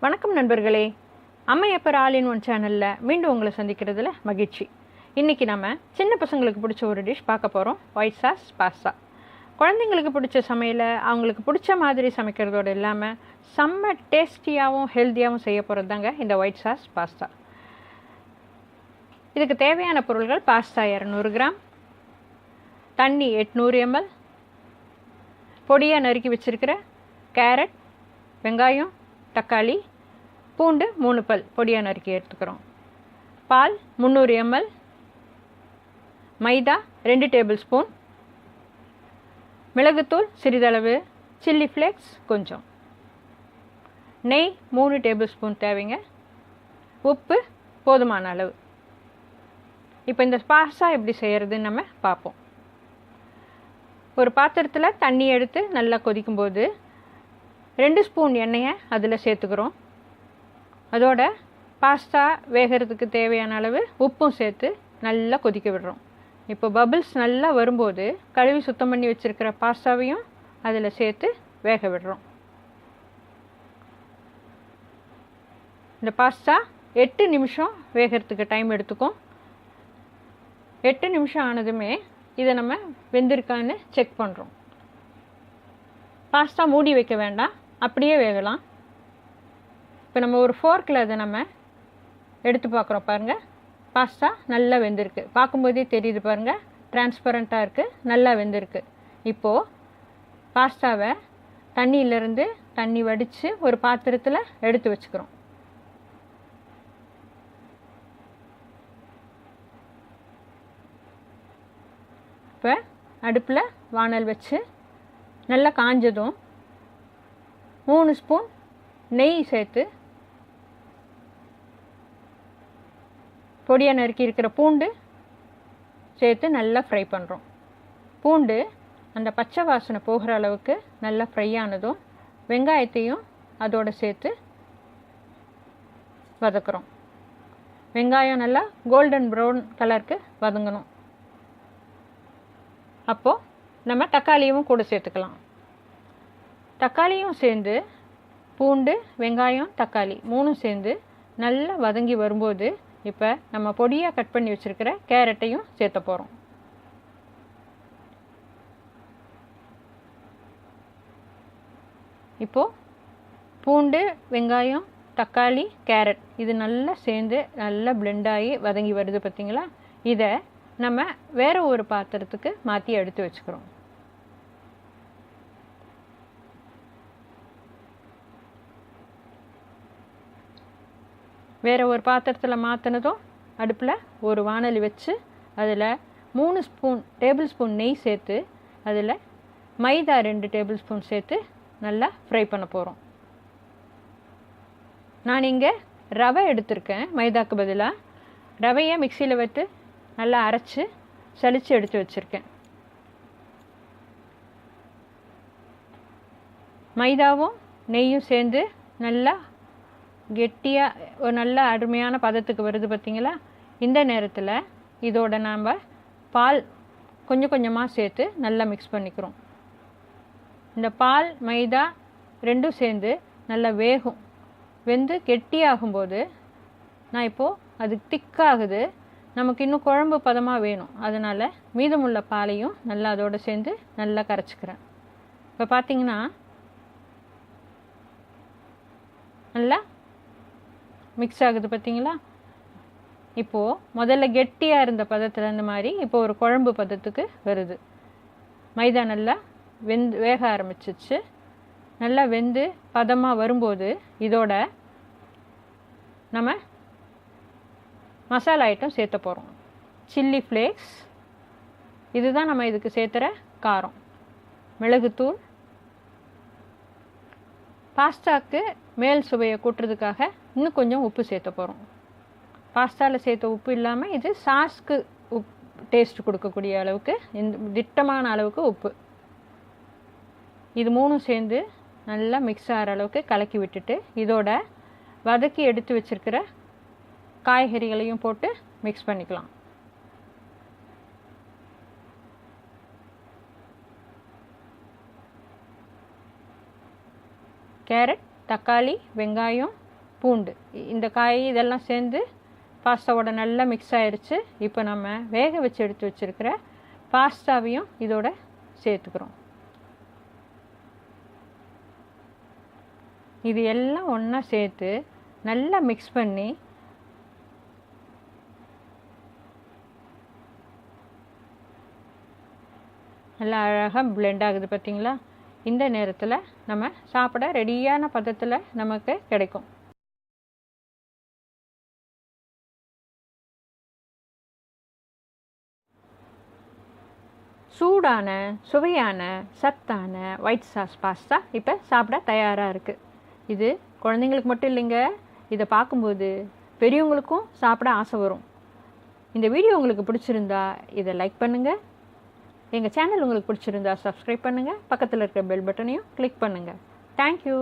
வணக்கம் நண்பர்களே, அம்மை எப்பர் ஆல் இன் ஒன் சேனலில் மீண்டும் உங்களை சந்திக்கிறதுல மகிழ்ச்சி. இன்றைக்கி நம்ம சின்ன பசங்களுக்கு பிடிச்ச ஒரு டிஷ் பார்க்க போகிறோம். White sauce pasta. குழந்தைங்களுக்கு பிடிச்ச சமையலை அவங்களுக்கு பிடிச்ச மாதிரி சமைக்கிறதோடு இல்லாமல் செம்ம டேஸ்டியாகவும் ஹெல்த்தியாகவும் செய்ய போகிறது தாங்க இந்த ஒயிட் சாஸ் பாஸ்தா. இதுக்கு தேவையான பொருள்கள்: பாஸ்தா 200 கிராம், தண்ணி 800 ml, பொடியாக நறுக்கி வச்சுருக்கிற கேரட், வெங்காயம், தக்காளி, பூண்டு 3 பல் பொடியாக நறுக்கி எடுத்துக்கிறோம், பால் 300 ml, மைதா 2 டேபிள் ஸ்பூன், மிளகுத்தூள் சிறிதளவு, சில்லி ஃப்ளேக்ஸ் கொஞ்சம், நெய் 3 டேபிள் ஸ்பூன் தேவைங்க, உப்பு போதுமான அளவு. இப்போ இந்த பாஸ்தா எப்படி செய்கிறதுன்னு நம்ம பார்ப்போம். ஒரு பாத்திரத்தில் தண்ணி எடுத்து நல்லா கொதிக்கும்போது 2 ஸ்பூன் எண்ணெயை அதில் சேர்த்துக்கிறோம். அதோட பாஸ்தா வேகிறதுக்கு தேவையான அளவு உப்பும் சேர்த்து நல்லா கொதிக்க விடுறோம். இப்போ பபிள்ஸ் நல்லா வரும்போது கழுவி சுத்தம் பண்ணி வச்சுருக்கிற பாஸ்தாவையும் அதில் சேர்த்து வேக விடுறோம். இந்த பாஸ்தா 8 நிமிஷம் வேகிறதுக்கு டைம் எடுத்துக்கும். 8 நிமிஷம் ஆனதுமே இதை நம்ம வெந்திருக்கான்னு செக் பண்ணுறோம். பாஸ்தா மூடி வைக்க வேண்டாம், அப்படியே வேகலாம். இப்போ நம்ம ஒரு ஃபோர்க்கில் அதை நம்ம எடுத்து பார்க்குறோம். பாருங்கள், பாஸ்தா நல்லா வெந்திருக்கு. பார்க்கும்போதே தெரியுது பாருங்கள், டிரான்ஸ்பரண்ட்டாக இருக்குது, நல்லா வெந்திருக்கு. இப்போது பாஸ்தாவை தண்ணியிலேருந்து தண்ணி வடித்து ஒரு பாத்திரத்தில் எடுத்து வச்சுக்கிறோம். இப்போ அடுப்பில் வானல் வச்சு நல்லா காஞ்சதும் 3 ஸ்பூன் நெய் சேர்த்து பொடியாக நறுக்கி இருக்கிற பூண்டு சேர்த்து நல்லா ஃப்ரை பண்ணுறோம். பூண்டு அந்த பச்சை வாசனை போகிற அளவுக்கு நல்லா ஃப்ரை ஆனதும் வெங்காயத்தையும் அதோடு சேர்த்து வதக்குறோம். வெங்காயம் நல்லா கோல்டன் ப்ரௌன் கலருக்கு வதங்கணும். அப்போது நம்ம தக்காளியும் கூட சேர்த்துக்கலாம். தக்காளியும் சேர்ந்து பூண்டு, வெங்காயம், தக்காளி 3 சேர்ந்து நல்லா வதங்கி வரும்போது இப்போ நம்ம பொடியாக கட் பண்ணி வச்சுருக்கிற கேரட்டையும் சேர்த்த போகிறோம். இப்போது பூண்டு, வெங்காயம், தக்காளி, கேரட் இது நல்லா சேர்ந்து நல்லா பிளெண்ட் ஆகி வதங்கி வருது பார்த்திங்களா? இதை நம்ம வேறு ஒரு பாத்திரத்துக்கு மாற்றி எடுத்து வச்சுக்கிறோம். வேறு ஒரு பாத்திரத்தில் மாற்றினதும் அடுப்பில் ஒரு வானலி வச்சு அதில் 3 டேபிள் ஸ்பூன் நெய் சேர்த்து அதில் மைதா 2 டேபிள் ஸ்பூன் சேர்த்து நல்லா ஃப்ரை பண்ண போகிறோம். நான் இங்கே ரவை எடுத்திருக்கேன். மைதாக்கு பதிலாக ரவையை மிக்சியில் வைத்து நல்லா அரைச்சி சலித்து எடுத்து வச்சுருக்கேன். மைதாவும் நெய்யும் சேர்ந்து நல்லா கெட்டியாக ஒரு நல்ல அருமையான பதத்துக்கு வருது பார்த்திங்களா? இந்த நேரத்தில் இதோட நாம் பால் கொஞ்சம் கொஞ்சமாக சேர்த்து நல்லா மிக்ஸ் பண்ணிக்கிறோம். இந்த பால் மைதா 2 சேர்ந்து நல்லா வேகும். வெந்து கெட்டியாகும்போது நான் இப்போது அது திக்காகுது, நமக்கு இன்னும் குழம்பு பதமாக வேணும். அதனால் மீதமுள்ள பாலையும் நல்லா அதோடு சேர்ந்து நல்லா கரைச்சிக்கிறேன். இப்போ பார்த்திங்கன்னா நல்லா மிக்ஸ் ஆகுது பார்த்திங்களா? இப்போது முதல்ல கெட்டியாக இருந்த பதத்தில் இந்த மாதிரி இப்போ ஒரு குழம்பு பதத்துக்கு வருது. மைதா நல்லா வேக ஆரம்பிச்சிச்சு. நல்லா வெந்து பதமாக வரும்போது இதோட நம்ம மசாலா ஐட்டம் சேர்த்த போகிறோம். சில்லி ஃப்ளேக்ஸ், இதுதான் நம்ம இதுக்கு சேர்த்துற காரம். மிளகுத்தூள், பாஸ்தாக்கு மேல் சுவையை கூட்டுறதுக்காக இன்னும் கொஞ்சம் உப்பு சேர்த்த போகிறோம். பாஸ்தாவில் சேர்த்த உப்பு இல்லாமல் இது சாஸ்க்கு டேஸ்ட் கொடுக்கக்கூடிய அளவுக்கு திட்டமான அளவுக்கு உப்பு. இது 3 சேர்ந்து நல்லா மிக்ஸ் ஆகிற அளவுக்கு கலக்கி விட்டுட்டு இதோட வதக்கி எடுத்து வச்சுருக்கிற காய்கறிகளையும் போட்டு மிக்ஸ் பண்ணிக்கலாம். கேரட், தக்காளி, வெங்காயம், பூண்டு. இந்த காய் இதெல்லாம் சேர்ந்து பாஸ்தாவோட நல்லா மிக்ஸ் ஆயிடுச்சு. இப்போ நம்ம வேக வச்சு எடுத்து வச்சுருக்கிற பாஸ்தாவையும் இதோட சேர்த்துக்கிறோம். இது எல்லாம் ஒன்றா சேர்த்து நல்லா மிக்ஸ் பண்ணி நல்லா அழகாக பிளெண்ட் ஆகுது பார்த்தீங்களா? இந்த நேரத்தில் நம்ம சாப்பிட ரெடியான பதத்தில் நமக்கு கிடைக்கும். சூடான சுவையான சத்தான ஒயிட் சாஸ் பாஸ்தா இப்போ சாப்பிட தயாராக இருக்குது. இது குழந்தைங்களுக்கு மட்டும் இல்லைங்க, இதை பார்க்கும்போது பெரியவங்களுக்கும் சாப்பிட ஆசை வரும். இந்த வீடியோ உங்களுக்கு பிடிச்சிருந்தா இதை லைக் பண்ணுங்கள். எங்கள் சேனல் உங்களுக்கு பிடிச்சிருந்தா சப்ஸ்கிரைப் பண்ணுங்கள். பக்கத்தில் இருக்கிற பெல் பட்டனையும் கிளிக் பண்ணுங்கள். தேங்க்யூ.